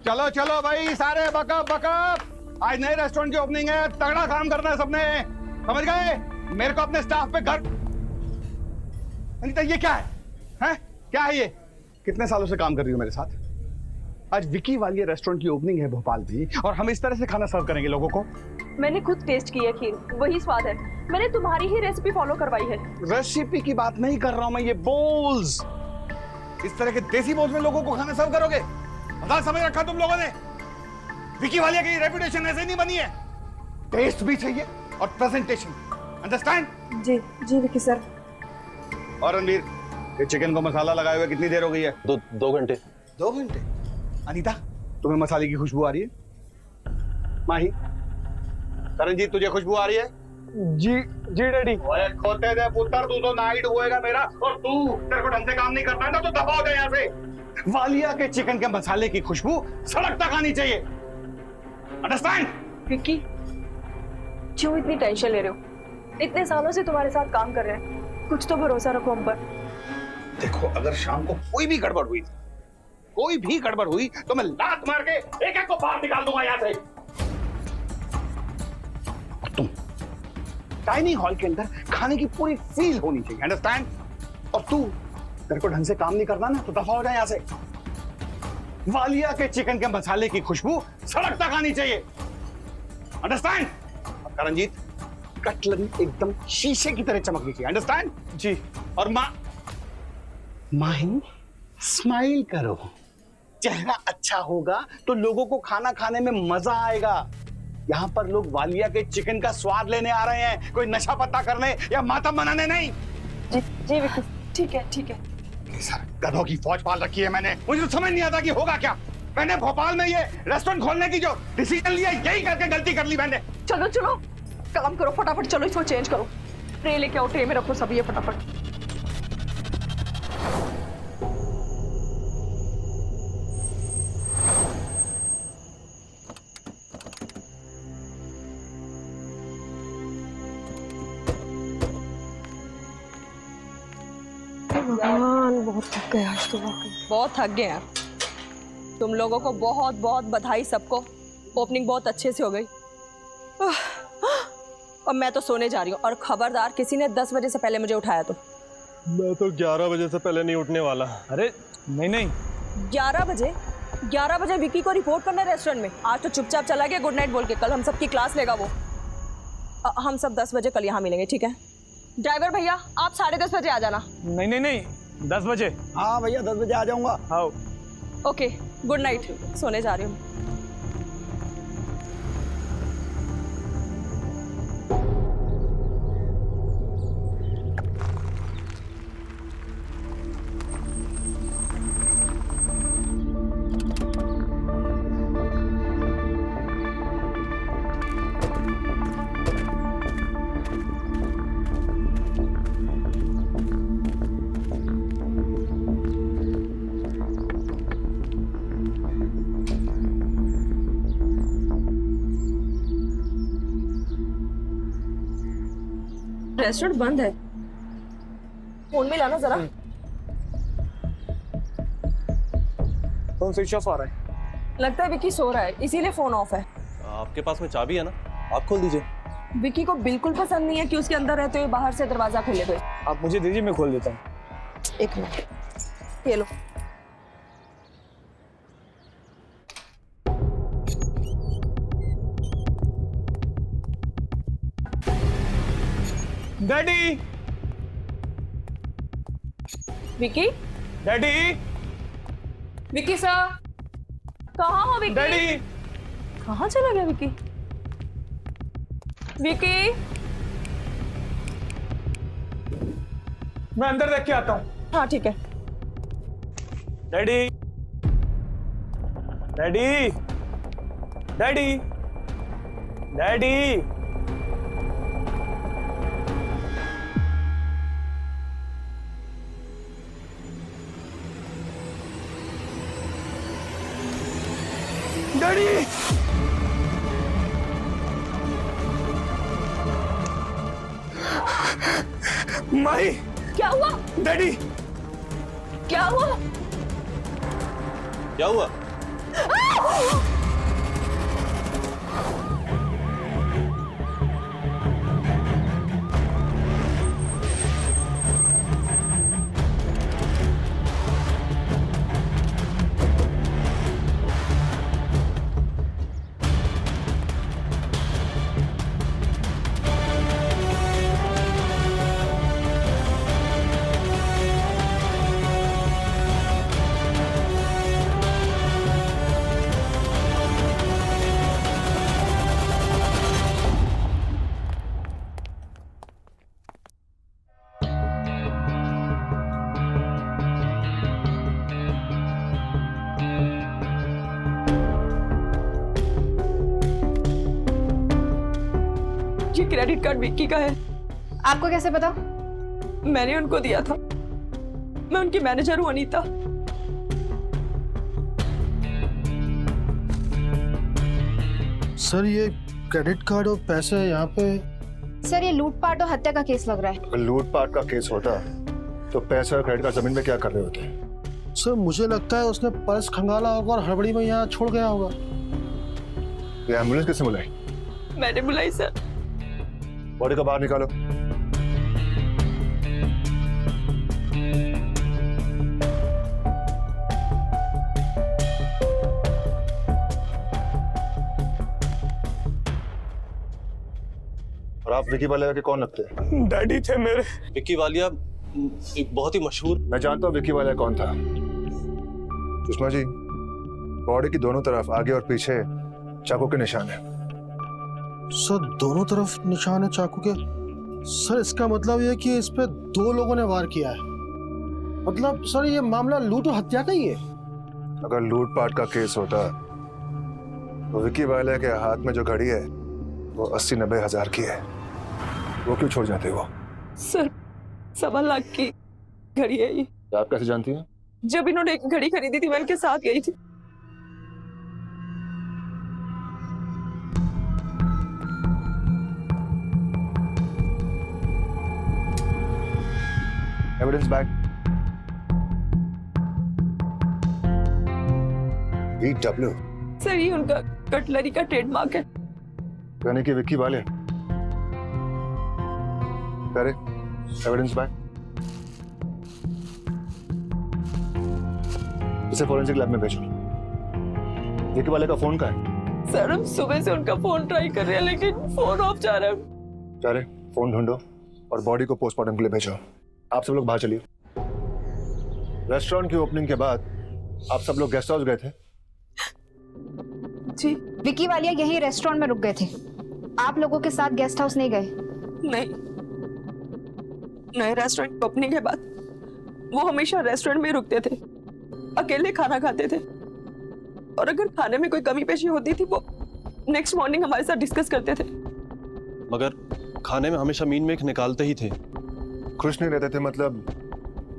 चलो चलो भाई, सारे बकअप बकअप। आज नए रेस्टोरेंट की ओपनिंग है, तगड़ा काम करना है सबने, समझ गए? मेरे को अपने स्टाफ पे घर। अनीता ये क्या है? हैं? क्या है ये? कितने सालों से काम कर रही हो मेरे साथ? आज विकी वाली रेस्टोरेंट की ओपनिंग है भोपाल में, और हम इस तरह से खाना सर्व करेंगे लोगों को? मैंने खुद टेस्ट की है खीर, वही स्वाद है। मैंने तुम्हारी ही रेसिपी फॉलो करवाई है। रेसिपी की बात नहीं कर रहा हूं मैं, ये बोल्स। इस तरह के देसी बोल्स में लोगों को खाना सर्व करोगे? मजाक समझ रखा तुम लोगों ने? विकी वालिया की रेपुटेशन ऐसे नहीं बनी है। टेस्ट भी चाहिए और प्रेजेंटेशन, अंडरस्टैंड? जी जी विकी सर। और रणवीर, ये चिकन को मसाला लगाए हुए कितनी देर हो गई है? दो घंटे। 2 घंटे? अनीता, तुम्हें मसाले की खुशबू आ रही है? माही, करणजीत, तुझे खुशबू आ रही है? जी जी डैडी। ओए खोते दे पुत्र, तू तो नाइट हुएगा मेरा, और तू तेरे को ढंग से काम नहीं करता है ना, तो दबा हो जाए यहाँ से। वालिया के चिकन के मसाले की खुशबू सड़क तक आनी चाहिए, अंडरस्टैंड? विकी, क्यों इतनी टेंशन ले रहे हो? इतने सालों से तुम्हारे साथ काम कर रहे हैं, कुछ तो भरोसा रखो हम पर। देखो, अगर शाम को कोई भी गड़बड़ हुई तो मैं लात मार के एक एक को बाहर निकाल दूंगा यहाँ से। तुम डाइनिंग हॉल के अंदर खाने की पूरी फील होनी चाहिए, अंडरस्टैंड? और तू, तेरे को ढंग से काम नहीं करना ना, तो दफा हो जाए यहाँ से। वालिया के चिकन के मसाले की खुशबू सड़क तक आनी चाहिए, अंडरस्टैंड? और करणजीत, कटलरी एकदम शीशे की तरह चमकनी चाहिए, अंडरस्टैंड? जी। और माही, स्माइल करो। चेहरा अच्छा होगा तो लोगों को खाना खाने में मजा आएगा। यहाँ पर लोग वालिया के चिकन का स्वाद लेने आ रहे हैं, कोई नशा पत्ता करने या मातम मनाने नहीं। जी जी विकी, ठीक है ठीक है। ये सर, गधों की फौज पाल रखी है मैंने, मुझे तो समझ नहीं आता कि होगा क्या। मैंने भोपाल में ये रेस्टोरेंट खोलने की जो डिसीजन लिया, यही करके गलती कर ली मैंने। चलो चलो, काम करो फटाफट, चलो इसको चेंज करो। ट्रे लेके आओ, ट्रे में रखो सब ये फटाफट। भगवान, बहुत थक गए आज तो वाकई। बहुत थक गए हैं तुम लोगों को। बहुत बहुत बधाई सबको, ओपनिंग बहुत अच्छे से हो गई। और मैं तो सोने जा रही हूँ, और खबरदार किसी ने 10 बजे से पहले मुझे उठाया तो। मैं तो 11 बजे से पहले नहीं उठने वाला। अरे नहीं नहीं, 11 बजे विकी को रिपोर्ट करना है रेस्टोरेंट में। आज तो चुपचाप चला गया गुड नाइट बोल के, कल हम सबकी क्लास लेगा वो। हम सब 10 बजे कल यहाँ मिलेंगे, ठीक है? ड्राइवर भैया, आप 10:30 बजे आ जाना। नहीं नहीं नहीं, 10 बजे। हाँ भैया, 10 बजे आ जाऊंगा। आओ। ओके, गुड नाइट, सोने जा रही हूँ। रेस्टोरेंट बंद है, फोन में लाना जरा। फोन स्विच ऑफ आ रहा है। लगता है विकी सो रहा है, इसीलिए फोन ऑफ है। आपके पास में चाबी है ना, आप खोल दीजिए। विकी को बिल्कुल पसंद नहीं है कि उसके अंदर रहते हुए बाहर से दरवाजा खोले हुए। आप मुझे दीजिए, मैं खोल देता हूँ। एक मिनट, ये लो। Daddy, Vicky, daddy, Vicky sir, कहाँ हो विकी? डैडी। कहाँ चला गया विकी? विकी, मैं अंदर देख के आता हूँ। हाँ ठीक है। Daddy, daddy, daddy, daddy. Daddy, Mahi, क्या हुआ? डैडी। क्या हुआ? क्या हुआ? आ! ये क्रेडिट कार्ड विक्की का है। आपको कैसे पता? मैंने उनको दिया था। मैं उनकी मैनेजर हूँ अनीता। सर ये क्रेडिट कार्ड और पैसे यहाँ पे। सर ये लूटपाट और हत्या का केस लग रहा है। अगर लूटपाट का केस होता तो पैसे और क्रेडिट कार्ड जमीन में क्या कर रहे होते? सर मुझे लगता है उसने पर्स खंगाला होगा और हड़बड़ी में यहाँ छोड़ गया होगा। ये एम्बुलेंस किसने बुलाई? मैंने बुलाई सर। बॉडी को बाहर निकालो। और आप विकी वालिया के कौन लगते हैं? डैडी थे मेरे। विक्की वालिया एक बहुत ही मशहूर। मैं जानता हूँ विकी वालिया कौन था। सुषमा जी, बॉडी की दोनों तरफ आगे और पीछे चाकू के निशान है। सर दोनों तरफ निशान है चाकू के। सर इसका मतलब ये कि इस पे 2 लोगों ने वार किया है। मतलब सर ये मामला लूट और हत्या का ही है। अगर लूटपाट का केस होता तो विकी वालिया के हाथ में जो घड़ी है वो 80-90 हजार की है। वो क्यों छोड़ जाते वो? सर 1.25 लाख की घड़ी है ये। आप कैसे जानती हैं? जब इन्होंने एक घड़ी खरीदी थी मैं इनके साथ गई थी। Evidence bag. BW सर ये उनका कटलरी का ट्रेडमार्क है। यानी कि विक्की वाले। करे एविडेंस बैग। इसे फोरेंसिक लैब में भेजो। विक्की वाले का फोन कहाँ है? सर हम सुबह से उनका फोन ट्राई कर रहे हैं लेकिन फोन ऑफ जा रहा है। चारे फोन ढूंढो और बॉडी को पोस्टमार्टम के लिए भेजो। आप सब लोग बाहर चलिए। रेस्टोरेंट की ओपनिंग के बाद आप सब लोग गेस्ट हाउस गए थे? जी विकी वालिया यही रेस्टोरेंट में रुक गए थे। आप लोगों के साथ गेस्ट हाउस नहीं गए? नहीं, नए रेस्टोरेंट ओपनिंग के बाद वो हमेशा रेस्टोरेंट में रुकते थे, अकेले खाना खाते थे और अगर खाने में कोई कमी पेशी होती थी वो नेक्स्ट मॉर्निंग हमारे साथ डिस्कस करते थे। मगर खाने में हमेशा मीन मेक निकालते ही थे। खुश नहीं रहते थे मतलब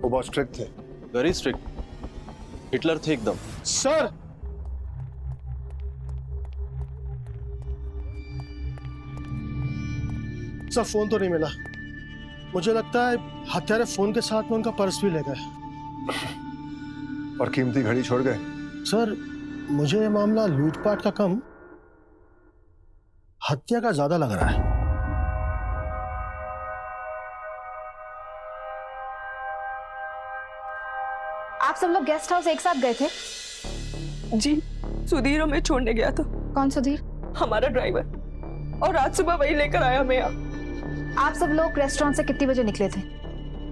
वो बहुत स्ट्रिक्ट थे? वेरी स्ट्रिक्ट, हिटलर थे एकदम। सर सर फोन तो नहीं मिला। मुझे लगता है हत्यारे फोन के साथ में उनका पर्स भी ले गए। और कीमती घड़ी छोड़ गए? सर मुझे ये मामला लूटपाट का कम हत्या का ज्यादा लग रहा है। आप सब लोग गेस्ट हाउस एक साथ गए थे? जी, सुधीर हमें छोड़ने गया था। कौन सुधीर? हमारा ड्राइवर, और आज सुबह वही लेकर आया हमें यहाँ। आप सब लोग रेस्टोरेंट से कितने बजे निकले थे?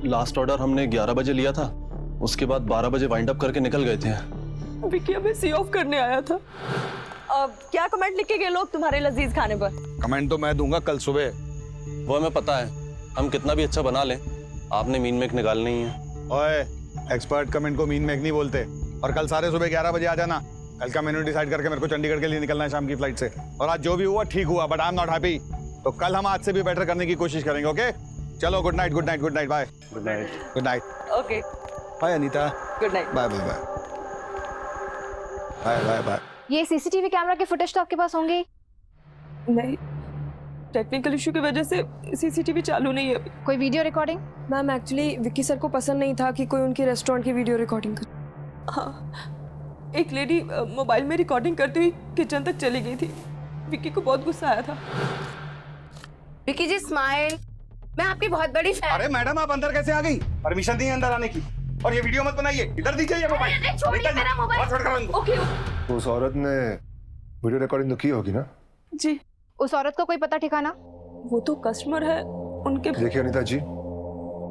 लास्ट ऑर्डर हमने 11 बजे लिया था, उसके बाद 12 बजे वाइंड अप करके निकल गए थे। विकी हमें सी ऑफ करने आया था। क्या कमेंट लिख के गए लोग तुम्हारे लजीज खाने पर? कमेंट तो मैं दूंगा कल सुबह। वो हमें पता है, हम कितना भी अच्छा बना लें, आपने मीन मेक निकालनी ही है। ओए, एक्सपर्ट कमेंट को मीन मेक नहीं बोलते। और कल सारे सुबह 11 बजे आ जाना। कल का मेन्यू डिसाइड करके मेरे को चंडीगढ़ के लिए निकलना है शाम की फ्लाइट से। और आज जो भी हुआ ठीक हुआ, but I am not happy. तो कल हम आज से भी बेटर करने की कोशिश करेंगे। ओके, चलो good night, good night, good night, bye. Good night, good night. Okay, bye Anita. Good night. Bye bye bye bye bye bye. ये सीसीटीवी कैमरा के फुटेज तो आपके पास होंगे? नहीं, टेक्निकल इशू की वजह से सीसीटीवी चालू नहीं है अभी। कोई video recording? Ma'am actually Vicky sir को पसंद नहीं था कि कोई उनकी रेस्टोरेंट की वीडियो रिकॉर्डिंग करे। हाँ, एक लेडी मोबाइल में रिकॉर्डिंग करती हुई किचन तक चली गई थी। विक्की को बहुत गुस्सा आया था। विक्की जी स्माइल, मैं आपकी बहुत बड़ी फैन। अरे मैडम, आप अंदर कैसे आ गई? परमिशन दी है अंदर आने की। और ये वीडियो मत बनाइए, इधर दीजिए ये मोबाइल। छोड़िए मेरा मोबाइल। ओके उस औरत ने वीडियो रिकॉर्डिंग तो की होगी ना? जी। उस औरत का कोई पता ठिकाना? वो तो कस्टमर है, उनके। देखिए अनीता जी,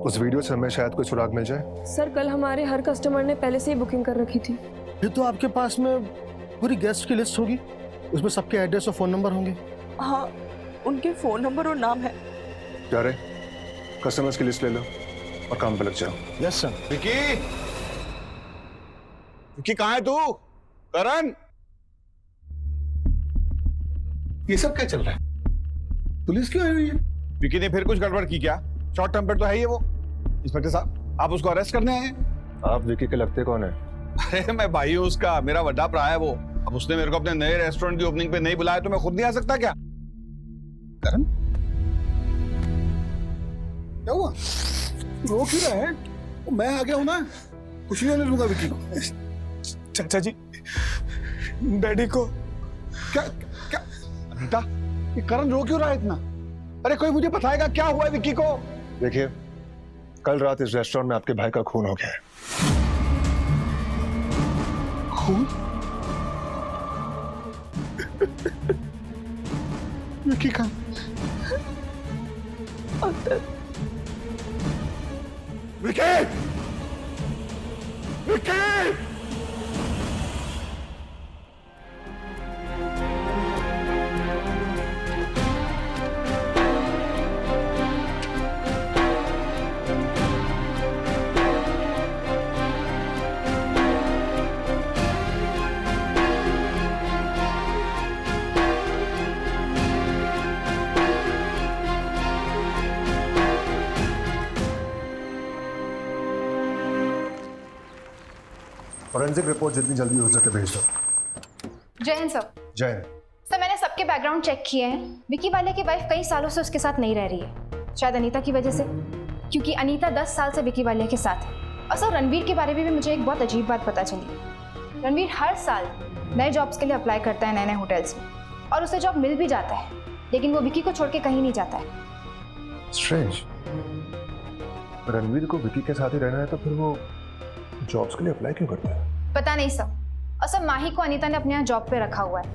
उस वीडियो से हमें शायद कोई सुराग मिल जाए। सर कल हमारे हर कस्टमर ने पहले से ही बुकिंग कर रखी थी। फिर तो आपके पास में पूरी गेस्ट की लिस्ट होगी, उसमें सबके एड्रेस और फोन नंबर होंगे। हाँ, उनके फोन नंबर और नाम है। क्या रे, कस्टमर्स की लिस्ट ले लो और काम पे लग जाओ। Yes sir. विकी, विकी कहाँ है तू? करण, ये सब क्या चल रहा है? पुलिस क्यों आई हुई है? विकी ने फिर कुछ गड़बड़ की क्या? शॉर्ट टेम्पर तो है ही वो। इंस्पेक्टर साहब, आप उसको अरेस्ट करने आए हैं? आप विकी के लगते कौन है? अरे मैं भाई हूँ उसका, मेरा बड़ा भरा है वो। अब उसने मेरे को अपने नए रेस्टोरेंट की ओपनिंग पे नहीं बुलाया तो मैं खुद नहीं आ सकता क्या? करण, क्या हुआ? रो क्यों रहा है? मैं आ गया हूं ना, कुछ नहीं होने दूंगा विकी को। चाचा जी, डैडी को। क्या क्या अनीता, ये करण रो क्यों रहा है इतना? अरे कोई मुझे बताएगा क्या हुआ है विकी को? देखिए, कल रात इस रेस्टोरेंट में आपके भाई का खून हो गया है। खून? विकी का? विकी! विकी! फॉरेंसिक रिपोर्ट जितनी जल्दी हो सके भेज दो। जय हिंद सर। जय हिंद। सर मैंने सबके बैकग्राउंड चेक किए हैं। विकी वाले की वाइफ कई सालों से उसके साथ नहीं रह रही है, शायद अनीता की वजह से, क्योंकि अनीता 10 साल से विकी वाले के साथ है। और सर रणवीर के बारे में भी मुझे एक बहुत अजीब बात पता चली। रणवीर हर साल नए जॉब्स के लिए अप्लाई करता है नए नए होटल्स में, और उसे जॉब मिल भी जाता है, लेकिन वो विकी को छोड़ के कहीं नहीं जाता है। स्ट्रेंज। रणवीर को विकी के साथ ही रहना है तो फिर वो जॉब्स के लिए अप्लाई क्यों करता है? पता नहीं सर। और सर माही को अनीता ने अपने यहाँ जॉब पे रखा हुआ है।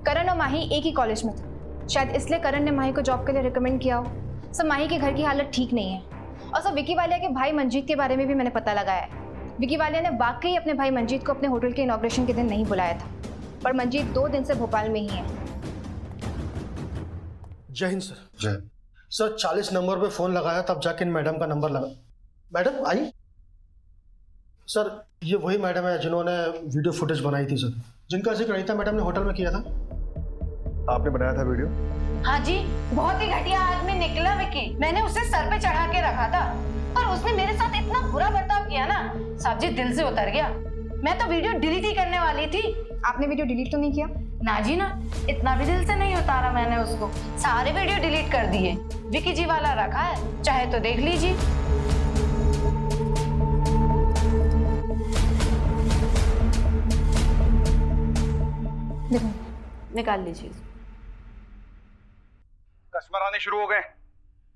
करण और माही एक ही कॉलेज में थे, शायद इसलिए करण ने माही को जॉब के लिए रिकमेंड किया हो। सर माही के घर की हालत ठीक नहीं है। और सर विकी वालिया के भाई मंजीत के बारे में भी मैंने पता लगाया है। विकी वालिया ने वाकई अपने भाई मंजीत को अपने होटल के इनॉग्रेशन के दिन नहीं बुलाया था, पर मंजीत 2 दिन से भोपाल में ही है। जय हिंद सर। जय। सर 40 नंबर पे फोन लगाया, तब जाके मैडम का नंबर लगा। मैडम आई? सर ये वही मैडम है जिन्होंने वीडियो फुटेज बनाई थी सर, जिनका जिक्र अनीता मैडम ने होटल में किया था। आपने बनाया था वीडियो? हाँ जी, बहुत ही घटिया आदमी निकला विक्की। मैंने उसे सर पे चढ़ा के रखा था, पर उसने मेरे साथ इतना बुरा बर्ताव किया ना, साहब जी दिल से उतर गया। मैं तो वीडियो डिलीट ही करने वाली थी। आपने वीडियो डिलीट तो नहीं किया? ना जी ना, इतना भी दिल से नहीं उतारा मैंने उसको। सारे वीडियो डिलीट कर दिए। विक्की जी वाला रखा है, चाहे तो देख लीजिए। निकाल लीजिए। कस्टमर आने शुरू हो गए,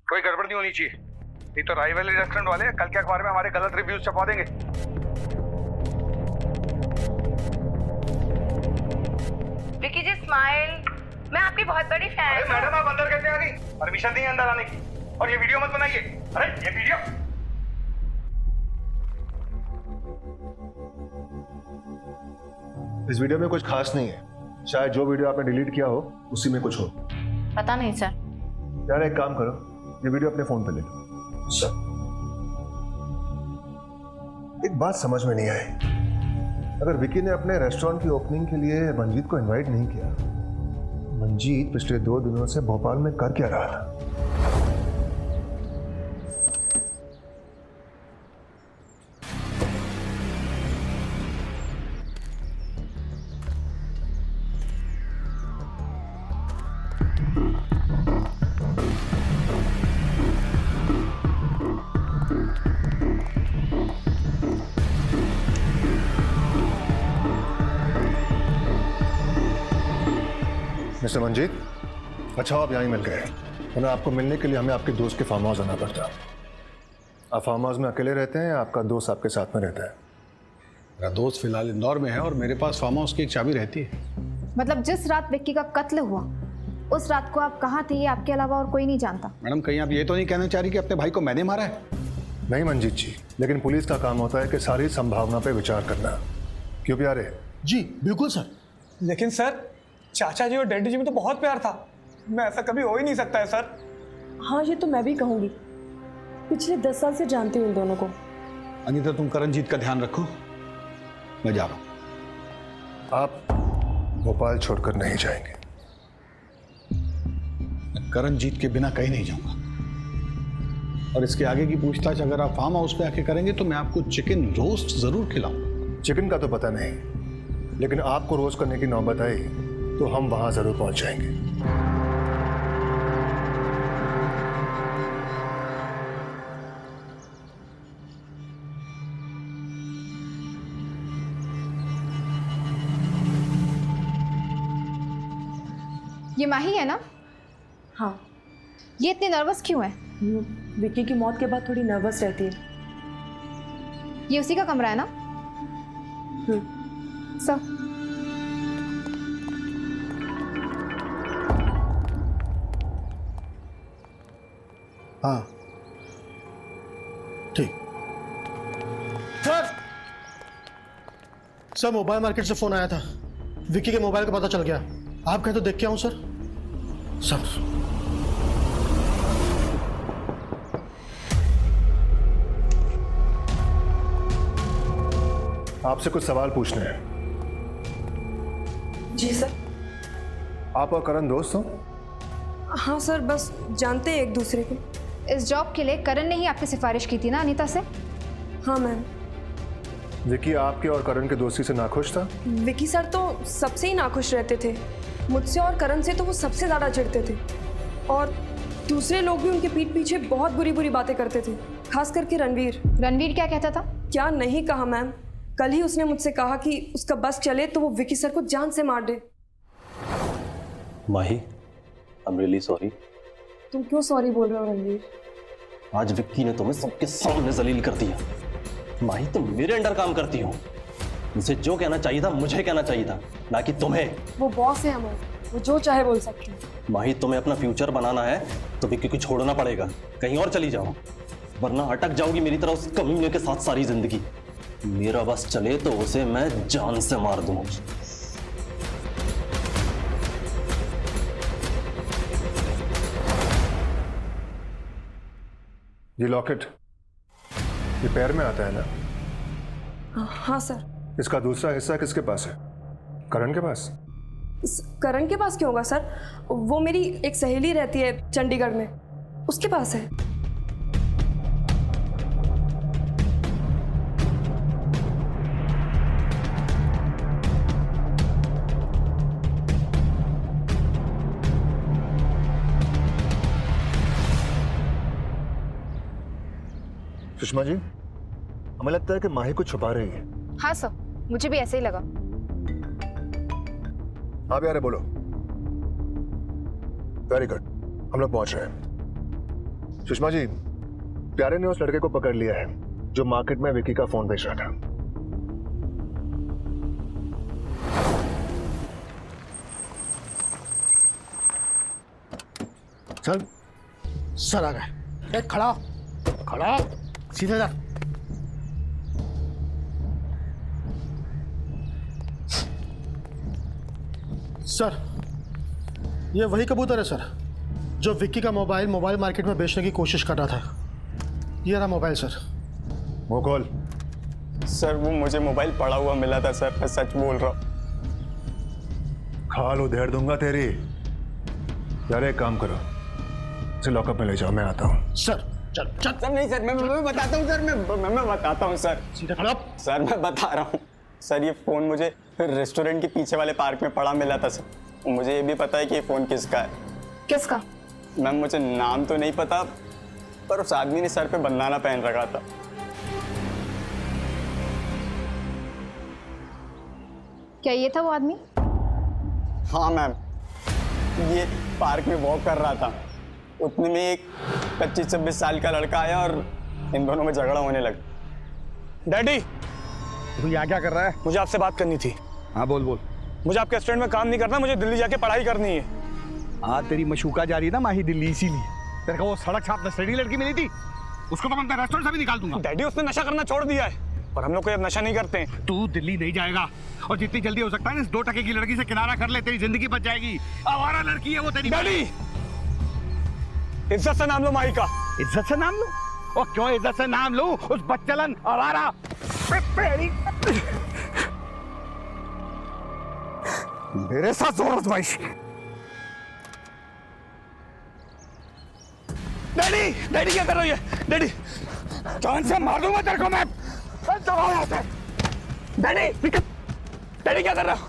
कोई गड़बड़ नहीं होनी चाहिए, नहीं तो राइवल रेस्टोरेंट वाले कल के अखबार में हमारे गलत रिव्यूज छपवा देंगे। विक्की जी स्माइल, मैं आपकी बहुत बड़ी फैन हूं। मैडम, आप अंदर कैसे आ गई? परमिशन दी है अंदर आने की। और ये वीडियो मत बनाइए। अरे ये वीडियो, इस वीडियो में कुछ खास नहीं है, शायद जो वीडियो आपने डिलीट किया हो उसी में कुछ हो। पता नहीं सर। यार एक काम करो, ये वीडियो अपने फोन पे ले लो। सर एक बात समझ में नहीं आई, अगर विकी ने अपने रेस्टोरेंट की ओपनिंग के लिए मंजीत को इनवाइट नहीं किया, मंजीत पिछले 2 दिनों से भोपाल में कर क्या रहा था? मिस्टर मंजीत, अच्छा आप यहाँ ही मिल गए, वरना आपको मिलने के लिए हमें आपके दोस्त के फार्म हाउस आना पड़ता। आप फार्म हाउस में अकेले रहते हैं या आपका दोस्त आपके साथ में रहता है? मेरा दोस्त फिलहाल इंदौर में है और मेरे पास फार्म हाउस की एक चाबी रहती है। मतलब जिस रात विक्की का कत्ल हुआ उस रात को आप कहाँ थे ये आपके अलावा और कोई नहीं जानता? मैडम, कहीं आप ये तो नहीं कहना चाह रही कि अपने भाई को मैंने मारा है? नहीं मंजीत जी, लेकिन पुलिस का काम होता है कि सारी संभावना पे विचार करना। क्यों प्यारे? जी बिल्कुल सर। लेकिन सर, चाचा जी और डैडी जी में तो बहुत प्यार था। मैं ऐसा कभी हो ही नहीं सकता है सर। हाँ, ये तो मैं भी कहूँगी। पिछले 10 साल से जानती हूँ इन दोनों को। अनीता, तुम करणजीत का ध्यान रखो, मैं जा रहा हूँ। आप भोपाल छोड़कर नहीं जाएंगे? मैं करणजीत के बिना कहीं नहीं जाऊंगा, और इसके आगे की पूछताछ अगर आप फार्म हाउस पे आके करेंगे तो मैं आपको चिकन रोस्ट जरूर खिलाऊंगा। चिकन का तो पता नहीं, लेकिन आपको रोज करने की नौबत आई तो हम वहां जरूर पहुंच जाएंगे। ये माही है ना? हाँ। ये इतनी नर्वस क्यों है? विक्की की मौत के बाद थोड़ी नर्वस रहती है। ये उसी का कमरा है ना? सर, हाँ ठीक। सर मोबाइल मार्केट से फोन आया था, विक्की के मोबाइल का पता चल गया। आप कहें तो देख के आऊं सर? सर आपसे कुछ सवाल पूछने हैं। जी सर। आप और करण दोस्त हो? हाँ सर, बस जानते हैं एक दूसरे को। इस जॉब के लिए करण ने ही आपकी सिफारिश की थी ना अनीता से? हाँ मैम। विक्की आपके और करण के दोस्ती से नाखुश था? विक्की सर तो सबसे ही नाखुश रहते थे। मुझसे और करण से तो वो सबसे ज़्यादा चिढ़ते थे, और दूसरे लोग भी उनके पीठ पीछे बहुत बुरी बुरी बातें करते थे, खास करके रणवीर। रणवीर क्या कहता था? क्या नहीं कहा मैम, कल ही उसने मुझसे कहा कि उसका बस चले तो वो विक्की सर को जान से मार दे। माही, आई एम रियली सॉरी। तुम क्यों सॉरी बोल रहे हो रणवीर? आज विक्की ने तुम्हें सबके सामने जलील कर दिया। माही, तुम मेरे अंडर काम करती हो। मुझे जो कहना चाहिए था मुझे कहना चाहिए था, ना कि तुम्हें। वो बॉस है हमारे, वो जो चाहे बोल सकते हैं। माही, तुम्हें अपना फ्यूचर बनाना है तो विक्की को छोड़ना पड़ेगा, कहीं और चली जाओ, वरना अटक जाओगी मेरी तरह उस कमीने के साथ सारी जिंदगी। मेरा बस चले तो उसे मैं जान से मार दूं। ये लॉकेट ये पैर में आता है ना? हाँ सर। इसका दूसरा हिस्सा किसके पास है? करण के पास? करण के पास क्यों होगा सर? वो मेरी एक सहेली रहती है चंडीगढ़ में, उसके पास है। सुषमा जी, हमें लगता है कि माही को छुपा रही है। हाँ सर, मुझे भी ऐसे ही लगा। आप यार बोलो। वेरी गुड, हम लोग पहुंच रहे हैं। सुषमा जी, प्यारे ने उस लड़के को पकड़ लिया है जो मार्केट में विक्की का फोन बेच रहा था। चल सर आ गए। खड़ा खड़ा सीधे जा। सर ये वही कबूतर है सर जो विक्की का मोबाइल मार्केट में बेचने की कोशिश कर रहा था। ये रहा मोबाइल सर। वो कॉल। सर वो मुझे मोबाइल पड़ा हुआ मिला था सर, मैं सच बोल रहा हूँ। खाल उधेड़ दूंगा तेरी। यार एक काम करो, इसे लॉकअप में ले जाओ, मैं आता हूँ। सर चल चल। सर नहीं सर, मैं बताता हूँ सर, मैं बताता हूँ सर। सीधे खड़ा। सर मैं बता रहा हूँ सर, ये फ़ोन मुझे रेस्टोरेंट के पीछे वाले पार्क में पड़ा मिला था सर। मुझे ये भी पता है कि ये फ़ोन किसका है। किसका? मैम मुझे नाम तो नहीं पता, पर उस आदमी ने सर पे बंदाना पहन रखा था। क्या ये था वो आदमी? हाँ मैम। ये पार्क में वॉक कर रहा था, उतने में एक 25-26 साल का लड़का आया और इन दोनों में झगड़ा होने लगा। डैडी, तू यहाँ क्या कर रहा है? मुझे आपसे बात करनी थी। हाँ बोल बोल। मुझे आपके रेस्टोरेंट में काम नहीं करना, मुझे दिल्ली जाके पढ़ाई करनी है। हाँ तेरी मशूका जा रही है ना माही दिल्ली, इसीलिए तेरे को वो सड़क छाप नशेड़ी लड़की मिली थी, उसको तो मैं अपने रेस्टोरेंट से भी निकाल दूंगा। डैडी उसने नशा करना छोड़ दिया है और हम लोग कोई अब नशा नहीं करते हैं। तू दिल्ली नहीं जाएगा और जितनी जल्दी हो सकता है ना इस 2 टके की लड़की से किनारा कर ले, तेरी जिंदगी बच जाएगी। आवारा लड़की है वो तेरी। डैडी, इज्जत से नाम लो माही का। इज्जत से नाम लूं? और क्यों इज्जत से नाम लूं? उस बच्चलन आवारा मेरे साथ जोर आजमाइश। डैडी, डैडी क्या कर रही है? डैडी, जान से मार दूंगा तेरे को मैं। दबाओ यहाँ से। डैडी, डैडी क्या कर रहा है?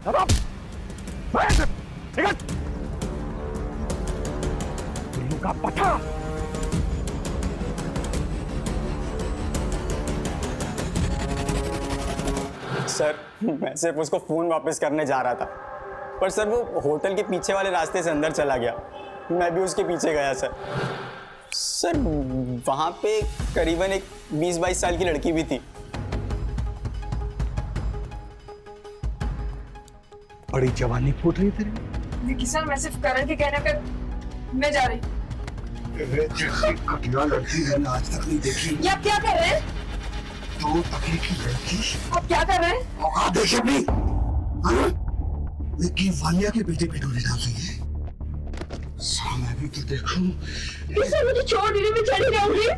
उल्लू का पट्टा। सर, मैं सिर्फ उसको फ़ोन वापस करने जा रहा था, पर सर वो होटल के पीछे वाले रास्ते से अंदर चला गया। मैं भी उसके पीछे गया सर। सर वहाँ पे करीबन एक 20-22 साल की लड़की भी थी। बड़ी जवानी फूट रही तेरी। विकी सर, मैं सिर्फ करण के कहने पे मैं जा रही। कटिया लड़की मैंने आज तक नहीं देखी। ये आप क्या कर रहे हैं? 2 टके की लड़की। आप क्या कर रहे हैं? औकात देख अपनी। विक्की वालिया के बेटे पे डोरी डाल रही है। मैं भी तो देखूं। सर मुझे छोड़ दीजिए, मैं चली जाऊंगी।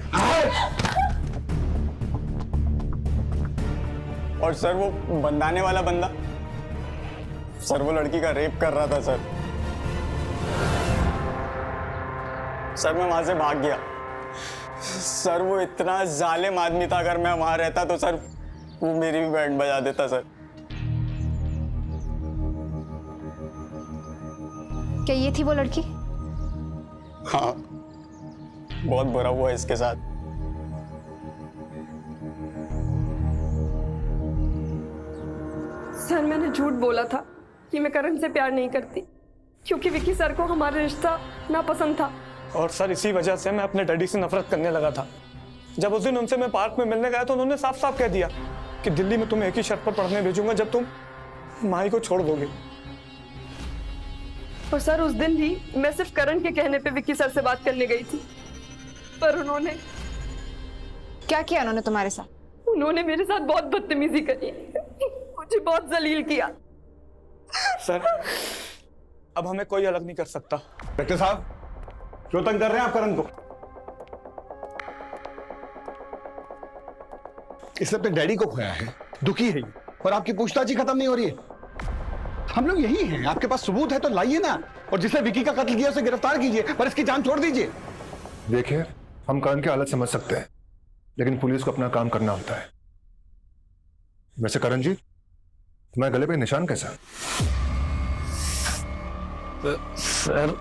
और सर वो बंदाने वाला बंदा, सर वो लड़की का रेप कर रहा था सर। सर मैं वहां से भाग गया। सर वो इतना जालिम आदमी था, अगर मैं वहां रहता तो सर वो मेरी भी बैंड बजा देता सर। क्या ये थी वो लड़की? हाँ, बहुत बुरा हुआ इसके साथ। सर मैंने झूठ बोला था कि मैं करण से प्यार नहीं करती, क्योंकि विकी सर को हमारा रिश्ता नापसंद था। और सर इसी वजह से मैं अपने डैडी से नफरत करने लगा था। जब उस दिन उनसे मैं पार्क में मिलने गया तो उन्होंने साफ साफ कह दिया कि दिल्ली में तुम्हें एक ही शर्त पर पढ़ने भेजूंगा, जब तुम माही को छोड़ दोगे। और सर उस दिन भी मैं सिर्फ करण के कहने पे विकी सर से बात करने गई थी, पर उन्होंने क्या किया उन्होंने तुम्हारे साथ? उन्होंने मेरे साथ बहुत बदतमीजी करी, मुझे बहुत जलील किया। सर अब हमें कोई अलग नहीं कर सकता। डॉक्टर साहब, क्यों तंग कर रहे हैं आप करण को? इसने अपने डैडी को खोया है, दुखी है और आपकी पूछताछ ही खत्म नहीं हो रही है। हम लोग यही हैं, आपके पास सबूत है तो लाइए ना, और जिसने विकी का कत्ल किया उसे गिरफ्तार कीजिए, पर इसकी जान छोड़ दीजिए। देखिए, हम करण की हालत समझ सकते हैं, लेकिन पुलिस को अपना काम करना होता है। वैसे करण जी, तुम्हारे गले पे निशान कैसा? सर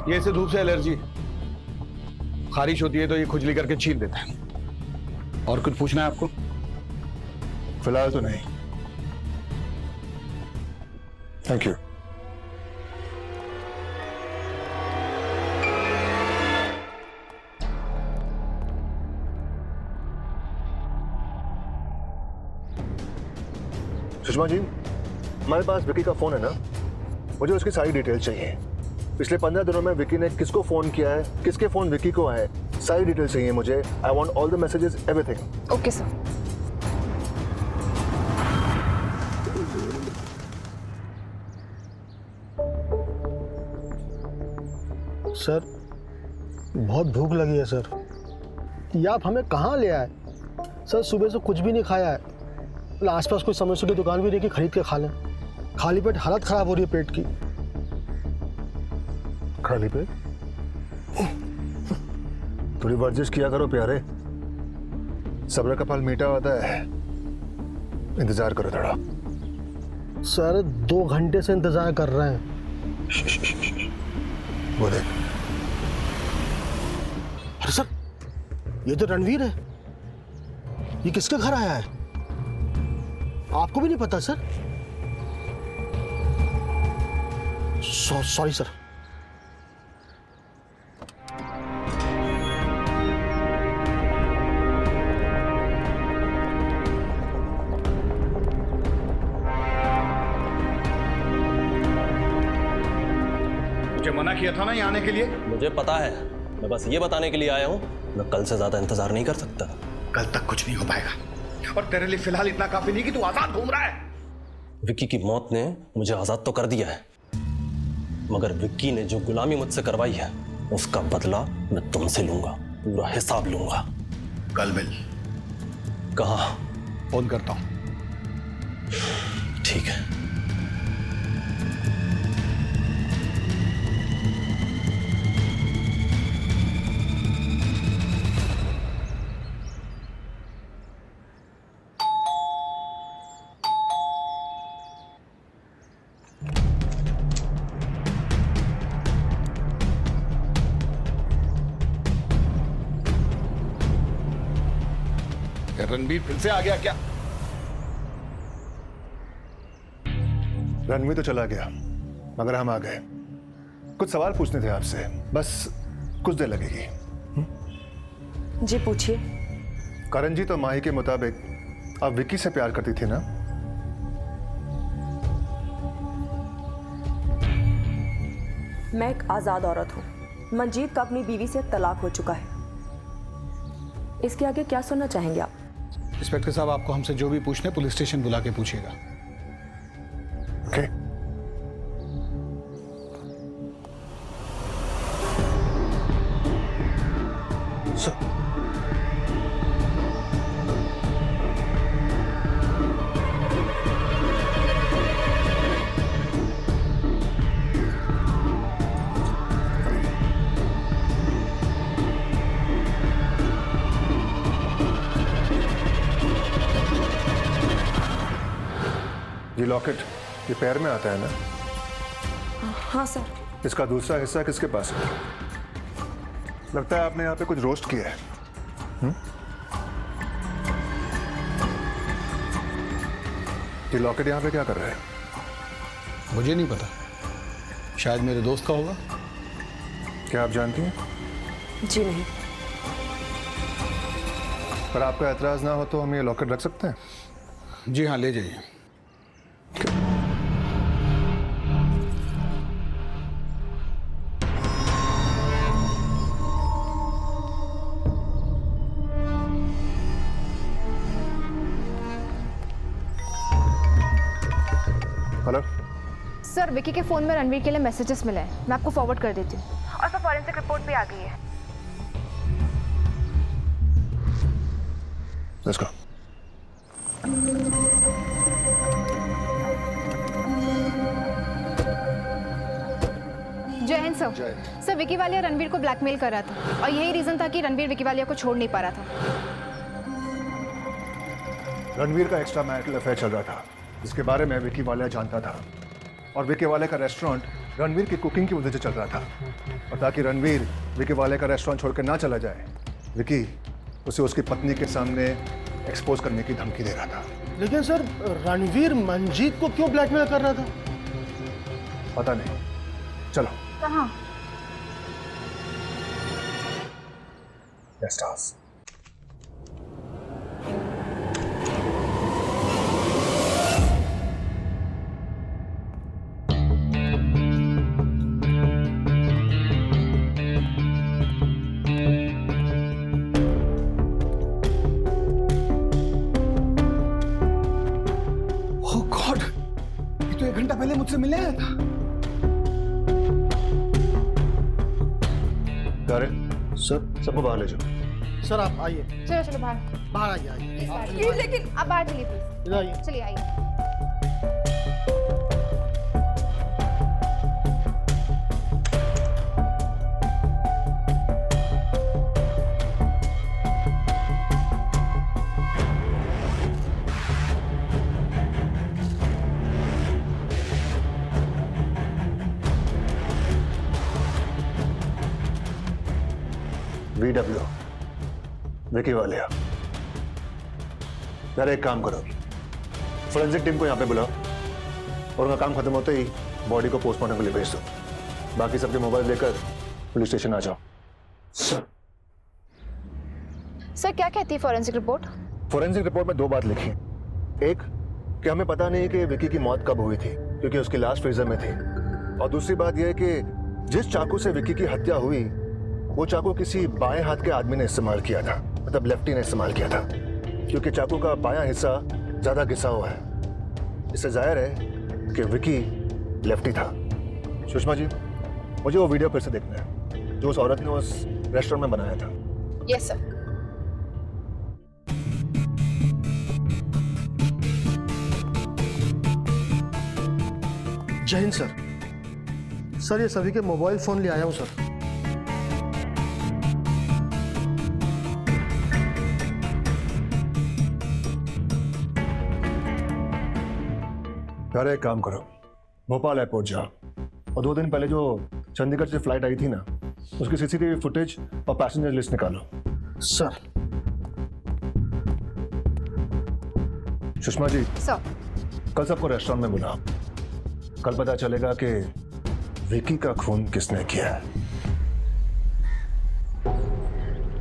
ये इसे धूप से एलर्जी, खारिश होती है तो ये खुजली करके छील देता है। और कुछ पूछना है आपको? फिलहाल तो नहीं, थैंक यू। सुषमा जी, हमारे पास विकी का फोन है ना, मुझे उसकी सारी डिटेल चाहिए। पिछले 15 दिनों में विकी ने किसको फोन किया है, किसके फोन विकी को आए, सारी डिटेल चाहिए मुझे। I want all the messages, everything. Okay sir. Sir बहुत भूख लगी है सर, ये आप हमें कहाँ ले आए? सर सुबह से कुछ भी नहीं खाया है, आसपास कोई समोसे की दुकान भी नहीं कि खरीद के खा लें। खाली पेट हालत खराब हो रही है पेट की। खाली पेट? थोड़ी वर्जिश किया करो प्यारे, सब्र का फल मीठा होता है। इंतजार करो थोड़ा। सर 2 घंटे से इंतजार कर रहे हैं। वो देख। अरे सर, ये तो रणवीर है। ये किसके घर आया है? आपको भी नहीं पता सर? सॉरी सर, मना किया था ना यहाँ आने के लिए। मुझे पता है, मैं बस ये बताने के लिए आया हूँ, मैं कल से ज्यादा इंतजार नहीं कर सकता। कल तक कुछ नहीं हो पाएगा और तेरे लिए फिलहाल इतना काफी नहीं कि तू आजाद घूम रहा है। विक्की की मौत ने मुझे आजाद तो कर दिया है, मगर विक्की ने जो गुलामी मुझसे करवाई है उसका बदला मैं तुमसे लूंगा, पूरा हिसाब लूंगा। कल मिल। कहाँ? फोन करता हूँ। ठीक है। रणवीर फिर से आ गया क्या? रणवीर तो चला गया, मगर हम आ गए। कुछ सवाल पूछने थे आपसे, बस कुछ देर लगेगी। जी पूछिए। करण जी तो माही के मुताबिक आप विक्की से प्यार करती थी ना? मैं एक आजाद औरत हूँ। मंजीत का अपनी बीवी से तलाक हो चुका है। इसके आगे क्या सुनना चाहेंगे आप? इंस्पेक्टर साहब, आपको हमसे जो भी पूछना है पुलिस स्टेशन बुला के पूछिएगा। ओके। ये लॉकेट ये पैर में आता है ना? हाँ सर। इसका दूसरा हिस्सा किसके पास है? लगता है आपने यहाँ पे कुछ रोस्ट किया है। ये लॉकेट यहाँ पे क्या कर रहा है? मुझे नहीं पता, शायद मेरे दोस्त का होगा। क्या आप जानती हैं? जी नहीं। पर आपका एतराज ना हो तो हम ये लॉकेट रख सकते हैं? जी हाँ, ले जाइए। हेलो सर, विकी के फ़ोन में रणवीर के लिए मैसेजेस मिले हैं, मैं आपको फॉरवर्ड कर देती हूँ। और सर, फॉरेंसिक रिपोर्ट भी आ गई है। Let's go. जय हिंद सर। सर, विकी वालिया रणवीर को ब्लैकमेल कर रहा था और यही रीज़न था कि रणवीर विकी वालिया को छोड़ नहीं पा रहा था। रणवीर का एक्स्ट्रा मैरिटल अफेयर चल रहा था, जिसके बारे में विकी वालिया जानता था, और विकी वालिया का रेस्टोरेंट रणवीर की कुकिंग की वजह से चल रहा था। और ताकि रणवीर विकी वालिया का रेस्टोरेंट छोड़कर ना चला जाए, विकी उसे उसकी पत्नी के सामने एक्सपोज करने की धमकी दे रहा था। लेकिन सर, रणवीर मंजीत को क्यों ब्लैकमेल कर रहा था? पता नहीं, चलो। कहाँ? Guest house. ओह गॉड, ये तो 1 घंटा पहले मुझसे मिलने आया था। सर, सबको बाहर ले जाओ। सर आप आइए, चलो चलो बाहर। बाहर आइए। लेकिन आप बाहर चलिए प्लीज। इधर आइए। चलिए आइए। VW, विकी वालिया। यार एक काम करो, फोरेंसिक टीम को यहाँ पे बुलाओ और उनका काम खत्म होते ही बॉडी को पोस्टमार्टम के लिए भेज दो। बाकी सबके मोबाइल लेकर पुलिस स्टेशन आ जाओ। सर, क्या कहती है फॉरेंसिक रिपोर्ट? फोरेंसिक रिपोर्ट में 2 बात लिखी। एक कि हमें पता नहीं कि विकी की मौत कब हुई थी, क्योंकि उसकी लास्ट फ्रीजर में थी। और दूसरी बात यह है कि जिस चाकू से विक्की की हत्या हुई वो चाकू किसी बाएं हाथ के आदमी ने इस्तेमाल किया था, मतलब लेफ्टी ने इस्तेमाल किया था, क्योंकि चाकू का बायां हिस्सा ज्यादा घिसा हुआ है। इससे जाहिर है कि विक्की लेफ्टी था। सुषमा जी, मुझे वो वीडियो फिर से देखना है जो उस औरत ने उस रेस्टोरेंट में बनाया था। Yes sir. जय हिंद सर। सर ये सभी के मोबाइल फोन ले आया हूँ सर। यार एक काम करो, भोपाल एयरपोर्ट जाओ और 2 दिन पहले जो चंडीगढ़ से फ्लाइट आई थी ना, उसकी सीसीटीवी फुटेज और पैसेंजर लिस्ट निकालो। सर। सुषमा जी, सर। कल सबको रेस्टोरेंट में बुलाओ। कल पता चलेगा कि विकी का खून किसने किया है।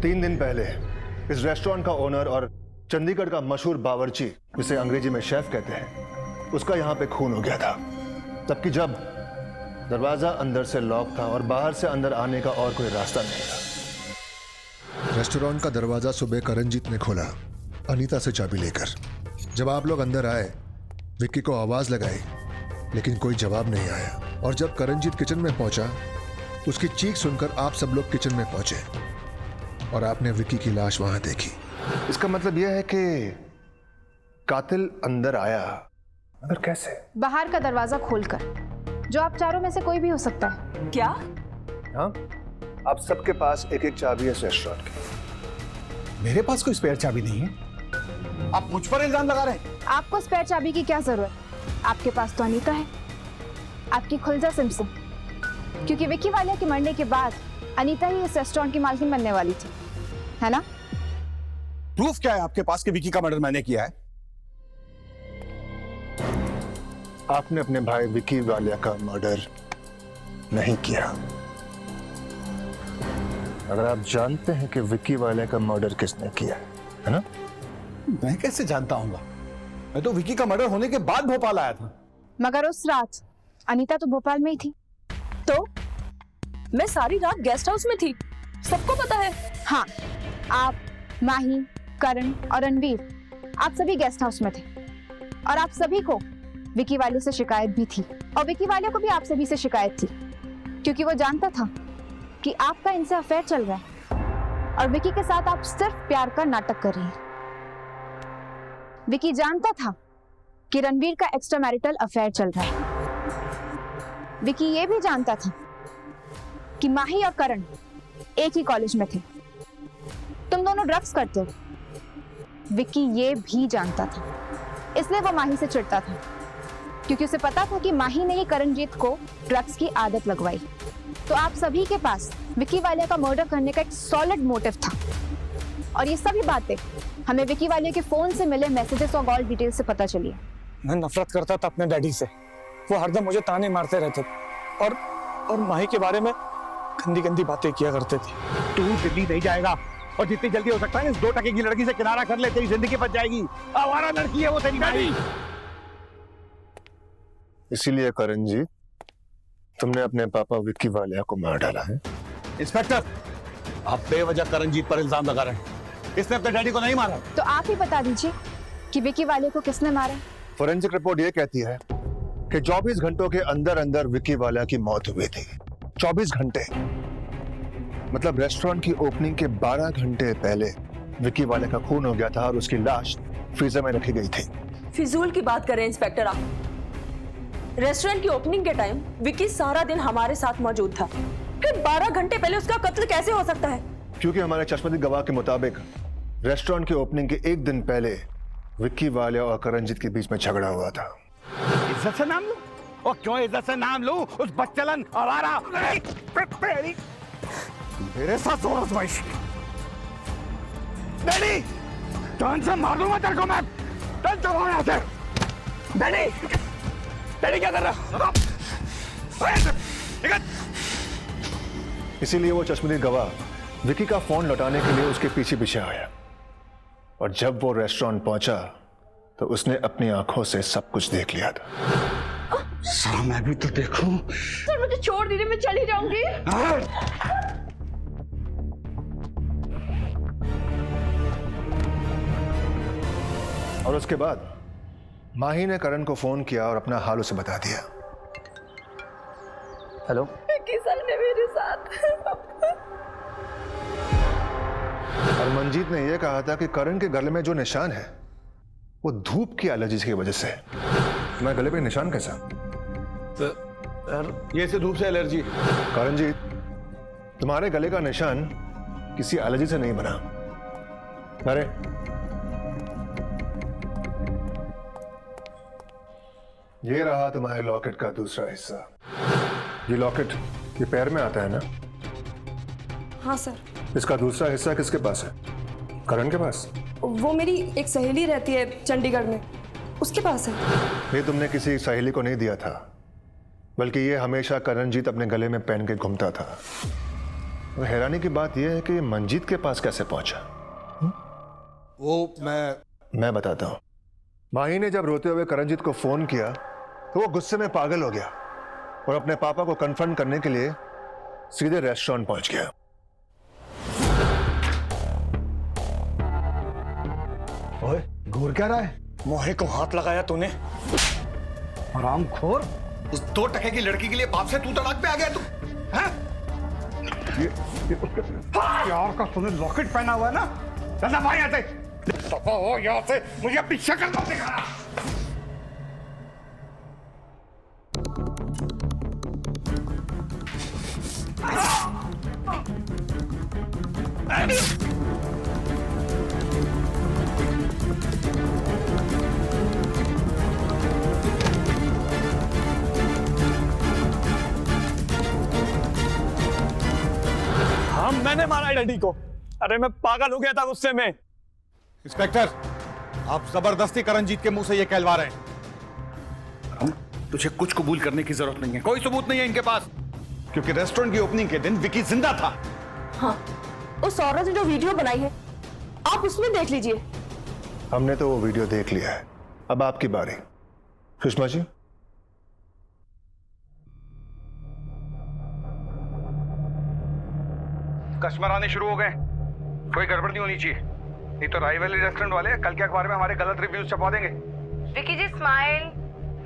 3 दिन पहले इस रेस्टोरेंट का ओनर और चंडीगढ़ का मशहूर बावर्ची, जिसे अंग्रेजी में शेफ कहते हैं, उसका यहां पे खून हो गया था। जबकि जब दरवाजा अंदर से लॉक था और बाहर से अंदर आने का और कोई रास्ता नहीं था। रेस्टोरेंट का दरवाजा सुबह करणजीत ने खोला, अनीता से चाबी लेकर। जब आप लोग अंदर आए, विक्की को आवाज लगाई, लेकिन कोई जवाब नहीं आया। और जब करणजीत किचन में पहुंचा, उसकी चीख सुनकर आप सब लोग किचन में पहुंचे और आपने विक्की की लाश वहां देखी। इसका मतलब यह है कि कातिल अंदर आया, मगर कैसे? बाहर का दरवाजा खोलकर, जो आप चारों में से कोई भी हो सकता है। क्या? हाँ, आप सबके पास एक एक चाबी है इस रेस्टोरेंट की। मेरे पास कोई स्पेयर चाबी नहीं है। आप मुझ पर इल्जाम लगा रहे हैं। आपको स्पेयर चाबी की क्या जरूरत? आपके पास तो अनीता है, आपकी खुलजा सिमसिम। क्योंकि विक्की वालिया के मरने के बाद अनीता ही इस रेस्टोरेंट की मालकिन बनने वाली थी, है ना? प्रूफ क्या है आपके पास कि विक्की का मर्डर मैंने किया है? आपने अपने भाई विक्की वालिया का मर्डर नहीं किया। अगर आप जानते हैं कि विक्की वालिया का मर्डर किसने किया है ना? मैं कैसे जानता हूँ? मैं तो विक्की का मर्डर होने के बाद भोपाल आया था। मगर उस रात अनीता तो भोपाल में ही थी। तो मैं सारी रात गेस्ट हाउस में थी, सबको पता है। हाँ, आप, माही, करण और रणवीर, आप सभी गेस्ट हाउस में थे। और आप सभी को विक्की वालिया से शिकायत भी थी, और विक्की वालिया को भी आप सभी से शिकायत थी, क्योंकि वो जानता था कि आपका इनसे अफेयर चल रहा है और विक्की के साथ आप सिर्फ प्यार का नाटक कर रही हैं। विक्की जानता था कि रणवीर का एक्स्ट्रा मैरिटल अफेयर चल रहा है। विक्की ये भी जानता था कि माही और करण एक ही कॉलेज में थे, तुम दोनों ड्रग्स करते हो। विक्की ये भी जानता था, इसलिए वो माही से चिढ़ता था, क्योंकि उसे पता था कि माही ने ही करणजीत को ड्रग्स की आदत लगवाई। तो आप सभी के पास विक्की वालिया का मर्डर करने का एक सॉलिड मोटिव था। और ये सभी बातें हमें विक्की वालिया के फोन से मिले मैसेजेस और कॉल डिटेल से पता चली है। मैं नफरत करता था अपने डैडी से, वो हरदम मुझे ताने मारते रहते और माही के बारे में गंदी गंदी बातें किया करते थे। तू दिल्ली नहीं जाएगा, और जितनी जल्दी हो सकता है इस 2 टके की लड़की से किनारा कर ले, तेरी जिंदगी बच जाएगी। आवारा लड़की है वो तेरी माही। इसीलिए करण जी, तुमने अपने पापा विक्की वालिया को मार डाला है। इंस्पेक्टर, आप बेवजह करणजीत पर इल्जाम लगा रहे हैं। इसने अपने डैडी को नहीं मारा। तो आप ही बता दीजिए कि विक्की वालिया को किसने मारा? फोरेंसिक रिपोर्ट ये कहती है कि 24 घंटों के अंदर अंदर विक्की वालिया की मौत हुई थी। 24 घंटे, मतलब रेस्टोरेंट की ओपनिंग के 12 घंटे पहले विक्की वालिया का खून हो गया था और उसकी लाश फ्रीजर में रखी गई थी। फिजूल की बात करें इंस्पेक्टर आप। रेस्टोरेंट की ओपनिंग के टाइम विक्की सारा दिन हमारे साथ मौजूद था, फिर 12 घंटे पहले उसका कत्ल कैसे हो सकता है? क्योंकि हमारे चश्मदीद गवाह के मुताबिक रेस्टोरेंट की ओपनिंग के 1 दिन पहले विक्की वालिया और करणजीत के बीच में झगड़ा हुआ था। इज्जत से नाम लो। और क्यों इज्जत से नाम लो? उस बच्चलन आवारा मेरे साथ जोर आजमाइश। डैडी, जान से मार दूंगा तेरे को मैं। चल चलो यहाँ से। डैडी क्या कर रहा? इसीलिए वो चश्मदीद गवाह विक्की का फोन लौटाने के लिए उसके पीछे पीछे आया, और जब वो रेस्टोरेंट पहुंचा तो उसने अपनी आंखों से सब कुछ देख लिया था। साला मैं भी तो देखूं। सर मुझे छोड़ दीजिए, मैं चली जाऊंगी। और उसके बाद माही ने करण को फोन किया और अपना हाल उसे बता दिया। हेलो, विक्की सर ने मेरे साथ और मंजीत ने यह कहा था कि करण के गले में जो निशान है वो धूप की एलर्जी की वजह से। तुम्हारे गले पे निशान कैसा? सर ये से धूप से एलर्जी। करणजीत, तुम्हारे गले का निशान किसी एलर्जी से नहीं बना। अरे ये रहा तुम्हारे लॉकेट का दूसरा हिस्सा। ये लॉकेट ये पैर में आता है ना? हाँ सर। इसका दूसरा हिस्सा किसके पास है? करण के पास? वो मेरी एक सहेली रहती है चंडीगढ़ में, उसके पास है। ये तुमने किसी सहेली को नहीं दिया था, बल्कि ये हमेशा करणजीत अपने गले में पहन के घूमता था। और हैरानी की बात यह है कि ये मंजीत के पास कैसे पहुंचा? वो मैं बताता हूं। माही ने जब रोते हुए करणजीत को फोन किया तो वो गुस्से में पागल हो गया और अपने पापा को कन्फर्म करने के लिए सीधे रेस्टोरेंट पहुंच गया। ओए, घूर क्या रहा है? मोहे को हाथ लगाया तूने। हरामखोर, उस 2 टके की लड़की के लिए बाप से तू तड़ाक पे आ गया तू, हैं? यार का तूने लॉकेट पहना हुआ है ना? चल भाई यहाँ से, दफा हो यहाँ से, मुझे अपनी शक्ल मत दिखाना। हाँ, मैंने मारा है डैडी को। अरे मैं पागल हो गया था गुस्से में। इंस्पेक्टर, आप जबरदस्ती करणजीत के मुंह से ये कहलवा रहे हैं। तुझे कुछ कबूल करने की जरूरत नहीं है, कोई सबूत नहीं है इनके पास, क्योंकि रेस्टोरेंट की ओपनिंग के दिन विकी जिंदा था। हाँ, उस औरत ने जो वीडियो बनाई है आप उसमें देख लीजिए। हमने तो वो वीडियो देख लिया है, अब आपकी बारी। सुषमा जी, कस्टमर आने शुरू हो गए, कोई गड़बड़ नहीं होनी चाहिए, नहीं तो राइवल रेस्टोरेंट वाले कल के अखबार में हमारे गलत रिव्यूज छपवा देंगे। विकी जी स्माइल,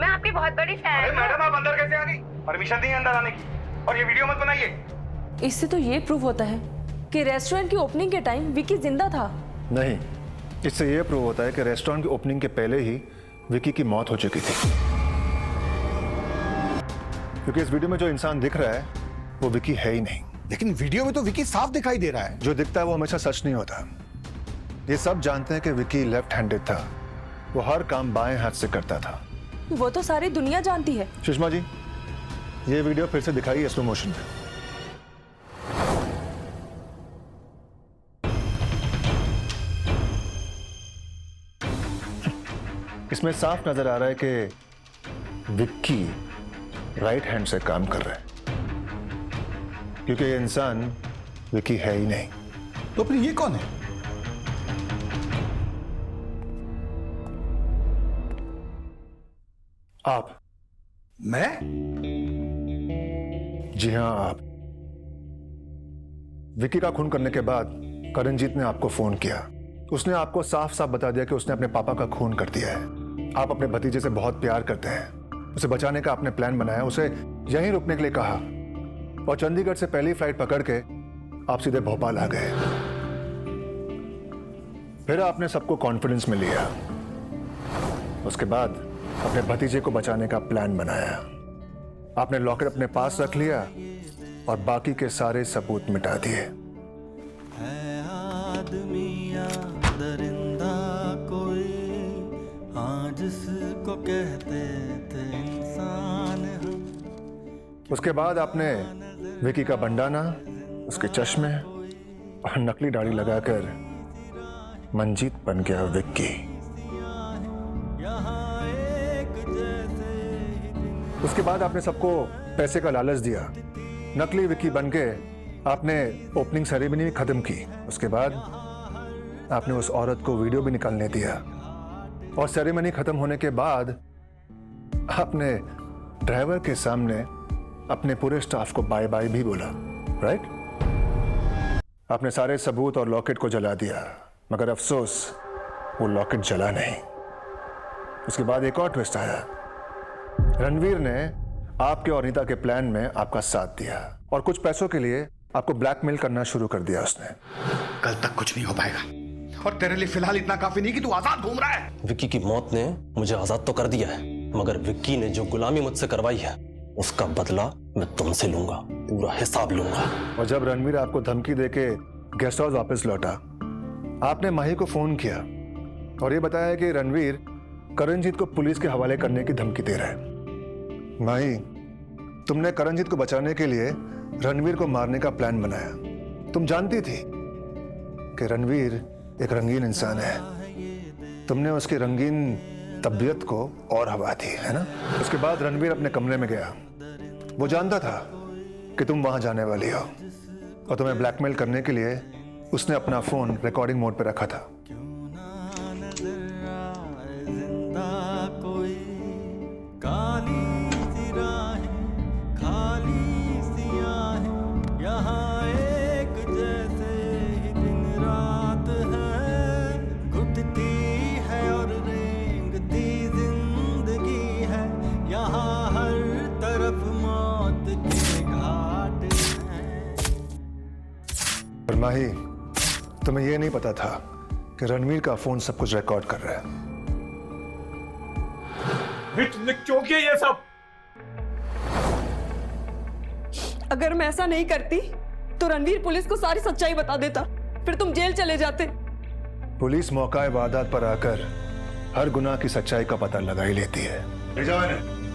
मैं आपकी बहुत बड़ी फैन हूँ। मैडम, आप अंदर कैसे आ गई? परमिशन दी है अंदर आने की, और ये वीडियो मत बनाइए। इससे तो ये प्रूव होता है कि रेस्टोरेंट की ओपनिंग के टाइम विकी जिंदा था। नहीं, इससे यह प्रूव होता है कि रेस्टोरेंट की ओपनिंग के पहले ही विकी की मौत हो चुकी थी, क्योंकि इस वीडियो में जो इंसान दिख रहा है वो विकी है ही नहीं। लेकिन वीडियो में तो विकी साफ दिखाई दे रहा है। जो दिखता है वो हमेशा सच नहीं होता। ये सब जानते हैं कि विकी लेफ्ट हैंडेड था, वो हर काम बाएं हाथ से करता था। वो तो सारी दुनिया जानती है। सुषमा जी, ये वीडियो फिर से दिखाइए स्लो मोशन में। इसमें साफ नजर आ रहा है कि विक्की राइट हैंड से काम कर रहा है, क्योंकि ये इंसान विक्की है ही नहीं। तो फिर ये कौन है? आप। मैं? जी हाँ, आप। विक्की का खून करने के बाद करणजीत ने आपको फोन किया, उसने आपको साफ साफ बता दिया कि उसने अपने पापा का खून कर दिया है। आप अपने भतीजे से बहुत प्यार करते हैं, उसे बचाने का आपने प्लान बनाया, उसे यहीं रुकने के लिए कहा, और चंडीगढ़ से पहली फ्लाइट पकड़ के आप सीधे भोपाल आ गए। फिर आपने सबको कॉन्फिडेंस में लिया, उसके बाद अपने भतीजे को बचाने का प्लान बनाया। आपने लॉकेट अपने पास रख लिया और बाकी के सारे सबूत मिटा दिए। दरिंदा कोई, हाँ जिसको कहते थे इंसान। उसके बाद आपने विकी का बंडाना, उसके चश्मे और नकली दाढ़ी लगाकर मंजीत बन गया विक्की। उसके बाद आपने सबको पैसे का लालच दिया, नकली विक्की बन के आपने ओपनिंग सेरेमनी खत्म की। उसके बाद आपने उस औरत को वीडियो भी निकालने दिया, और सेरेमनी खत्म होने के बाद आपने ड्राइवर के सामने अपने पूरे स्टाफ को बाय बाय भी बोला, राइट? आपने सारे सबूत और लॉकेट को जला दिया, मगर अफसोस वो लॉकेट जला नहीं। उसके बाद एक और ट्विस्ट आया। रणवीर ने आपके और अनीता के प्लान में आपका साथ दिया और कुछ पैसों के लिए आपको ब्लैकमेल करना शुरू कर दिया उसने। कल तक कुछ नहीं हो पाएगा और तेरे लिए फिलहाल इतना काफी नहीं कि तू आजाद घूम रहा है। विक्की की मौत ने मुझे आजाद तो कर दिया है, मगर विक्की ने जो गुलामी मुझसे करवाई है उसका बदला मैं तुमसे लूंगा, पूरा हिसाब लूंगा। और जब रणवीर आपको धमकी देके गेस्ट हाउस वापस लौटा, आपने माही को फोन किया और ये बताया कि रणवीर करणजीत को पुलिस के हवाले करने की धमकी दे रहा है। माही, तुमने करणजीत को बचाने के लिए रणवीर को मारने का प्लान बनाया। तुम जानती थी कि रणवीर एक रंगीन इंसान है। तुमने उसकी रंगीन तबीयत को और हवा दी, है ना? उसके बाद रणवीर अपने कमरे में गया। वो जानता था कि तुम वहां जाने वाली हो और तुम्हें ब्लैकमेल करने के लिए उसने अपना फोन रिकॉर्डिंग मोड पे रखा था। पर माही, तुम्हें यह नहीं पता था कि रणवीर का फोन सब कुछ रिकॉर्ड कर रहा है। तुमने क्यों किया ये सब? अगर मैं ऐसा नहीं करती तो रणवीर पुलिस को सारी सच्चाई बता देता, फिर तुम जेल चले जाते। पुलिस मौका वारदात पर आकर हर गुनाह की सच्चाई का पता लगा ही लेती है। ले जाओ इन्हें।